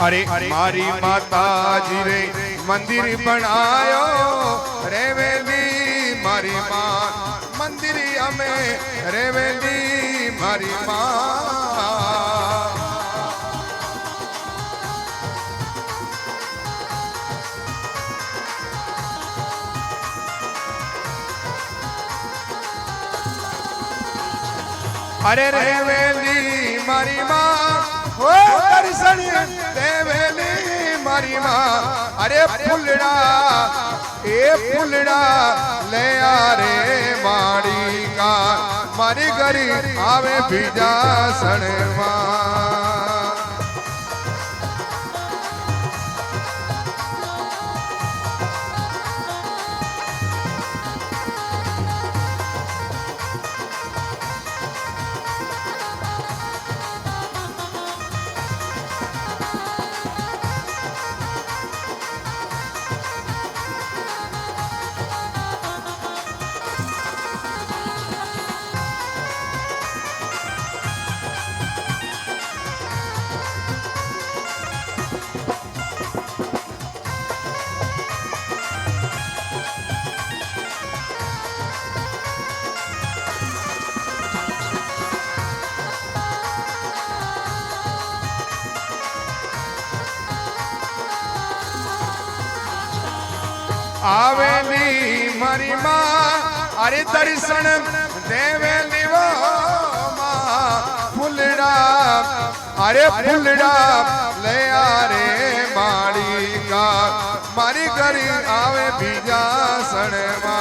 अरे मारी माताजी रे मंदिर बनायो रेवेली मारी मां मंदिर हमें रेवेली मारी मां अरे रेवेली मारी मां हो दर्शन देवेली मारी मां अरे फुलड़ा ले आ रे माड़ी का मारी घरी आवे बीजा सणवा आवेली मारी मां अरे दर्शन देवेली वो मां फुलड़ा अरे फुलड़ा ले आ रे माड़ी का मारी घरी आवे बीजा सणवा